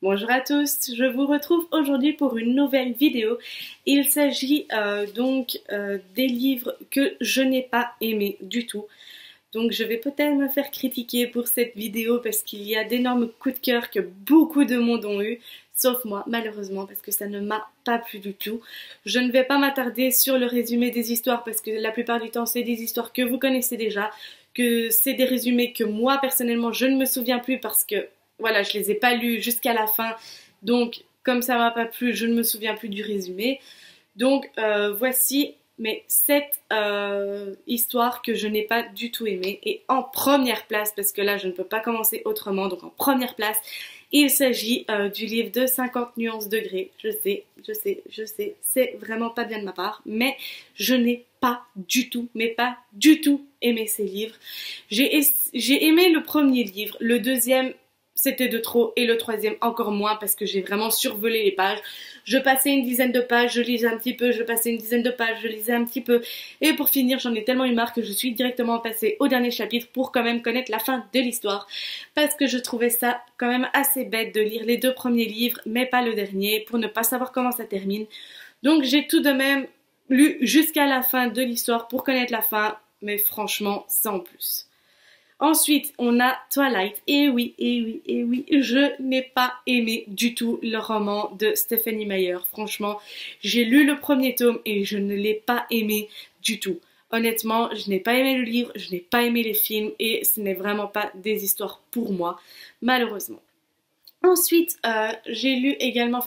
Bonjour à tous, je vous retrouve aujourd'hui pour une nouvelle vidéo. Il s'agit des livres que je n'ai pas aimés du tout. Donc je vais peut-être me faire critiquer pour cette vidéo parce qu'il y a d'énormes coups de cœur que beaucoup de monde ont eu, sauf moi malheureusement parce que ça ne m'a pas plu du tout. Je ne vais pas m'attarder sur le résumé des histoires parce que la plupart du temps c'est des histoires que vous connaissez déjà, que c'est des résumés que moi personnellement je ne me souviens plus parce que voilà, je les ai pas lus jusqu'à la fin, donc comme ça m'a pas plu, je ne me souviens plus du résumé. Donc voici mes 7 histoires que je n'ai pas du tout aimées. Et en première place, parce que là je ne peux pas commencer autrement, donc en première place, il s'agit du livre de 50 nuances degrés. Je sais, c'est vraiment pas bien de ma part, mais je n'ai pas du tout, mais pas du tout aimé ces livres. J'ai aimé le premier livre, le deuxième c'était de trop et le troisième encore moins parce que j'ai vraiment survolé les pages. Je passais une dizaine de pages, je lisais un petit peu, je passais une dizaine de pages, je lisais un petit peu et pour finir j'en ai tellement eu marre que je suis directement passée au dernier chapitre pour quand même connaître la fin de l'histoire parce que je trouvais ça quand même assez bête de lire les 2 premiers livres mais pas le dernier pour ne pas savoir comment ça termine. Donc j'ai tout de même lu jusqu'à la fin de l'histoire pour connaître la fin mais franchement sans plus. Ensuite, on a Twilight. Et oui, je n'ai pas aimé du tout le roman de Stephenie Meyer. Franchement, j'ai lu le premier tome et je ne l'ai pas aimé du tout. Honnêtement, je n'ai pas aimé le livre, je n'ai pas aimé les films et ce n'est vraiment pas des histoires pour moi, malheureusement. Ensuite, j'ai également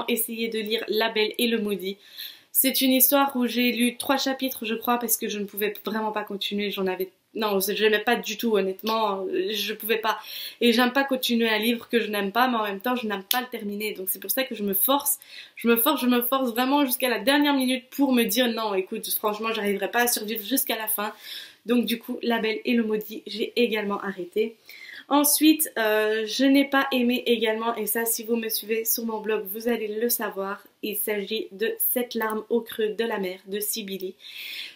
essayé de lire La Belle et le Maudit. C'est une histoire où j'ai lu 3 chapitres, je crois, parce que je ne pouvais vraiment pas continuer. Non, je n'aimais pas du tout, honnêtement. Je pouvais pas. Et j'aime pas continuer un livre que je n'aime pas, mais en même temps, je n'aime pas le terminer. Donc c'est pour ça que je me force vraiment jusqu'à la dernière minute pour me dire non, écoute, franchement, j'arriverai pas à survivre jusqu'à la fin. Donc du coup, La Belle et le Maudit, j'ai également arrêté. Ensuite, je n'ai pas aimé également, et ça si vous me suivez sur mon blog, vous allez le savoir, il s'agit de 7 larmes au creux de la mer de Sibili.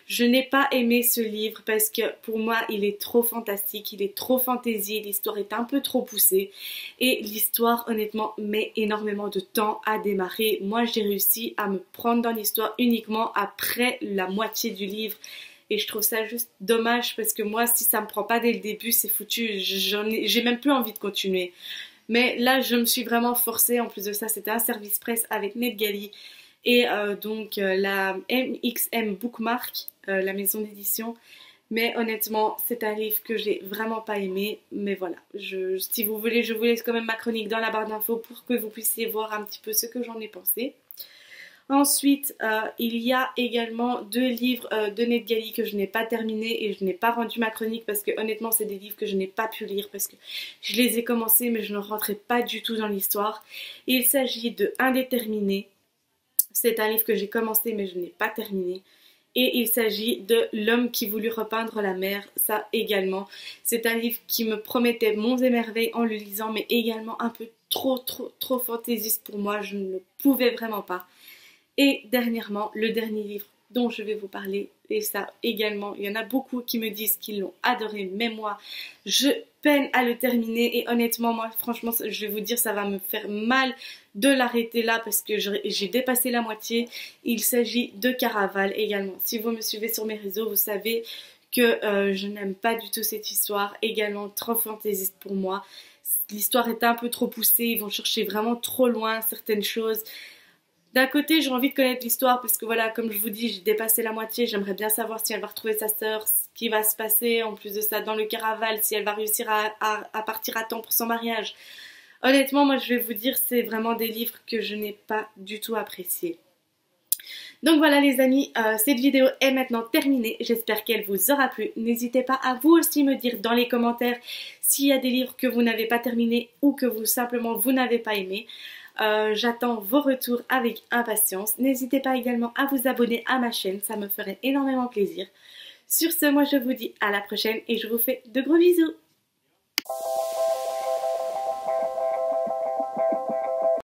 Je n'ai pas aimé ce livre parce que pour moi il est trop fantastique, il est trop fantaisie, l'histoire est un peu trop poussée et l'histoire honnêtement met énormément de temps à démarrer. Moi j'ai réussi à me prendre dans l'histoire uniquement après la moitié du livre. Et je trouve ça juste dommage parce que moi, si ça me prend pas dès le début, c'est foutu. J'ai même plus envie de continuer. Mais là, je me suis vraiment forcée. En plus de ça, c'était un service presse avec NetGalley et la MXM Bookmark, la maison d'édition. Mais honnêtement, c'est un livre que j'ai vraiment pas aimé. Mais voilà, si vous voulez, je vous laisse quand même ma chronique dans la barre d'infos pour que vous puissiez voir un petit peu ce que j'en ai pensé. Ensuite, il y a également 2 livres de NetGalley que je n'ai pas terminés et je n'ai pas rendu ma chronique parce que honnêtement c'est des livres que je n'ai pas pu lire parce que je les ai commencés mais je ne rentrais pas du tout dans l'histoire. Il s'agit de Indéterminé. C'est un livre que j'ai commencé mais je n'ai pas terminé. Et il s'agit de L'homme qui voulut repeindre la mer, ça également. C'est un livre qui me promettait monts et merveilles en le lisant mais également un peu trop fantaisiste pour moi, je ne le pouvais vraiment pas. Et dernièrement, le dernier livre dont je vais vous parler, et ça également, il y en a beaucoup qui me disent qu'ils l'ont adoré, mais moi, je peine à le terminer et honnêtement, moi, franchement, je vais vous dire, ça va me faire mal de l'arrêter là parce que j'ai dépassé la moitié. Il s'agit de Caraval également. Si vous me suivez sur mes réseaux, vous savez que je n'aime pas du tout cette histoire, également trop fantaisiste pour moi. L'histoire est un peu trop poussée, ils vont chercher vraiment trop loin certaines choses. D'un côté, j'ai envie de connaître l'histoire parce que voilà, comme je vous dis, j'ai dépassé la moitié. J'aimerais bien savoir si elle va retrouver sa sœur, ce qui va se passer en plus de ça dans le Caraval, si elle va réussir à partir à temps pour son mariage. Honnêtement, moi je vais vous dire, c'est vraiment des livres que je n'ai pas du tout appréciés. Donc voilà les amis, cette vidéo est maintenant terminée. J'espère qu'elle vous aura plu. N'hésitez pas à vous aussi me dire dans les commentaires s'il y a des livres que vous n'avez pas terminés ou que vous n'avez pas aimé. J'attends vos retours avec impatience. N'hésitez pas également à vous abonner à ma chaîne, ça me ferait énormément plaisir. Sur ce, moi je vous dis à la prochaine et je vous fais de gros bisous.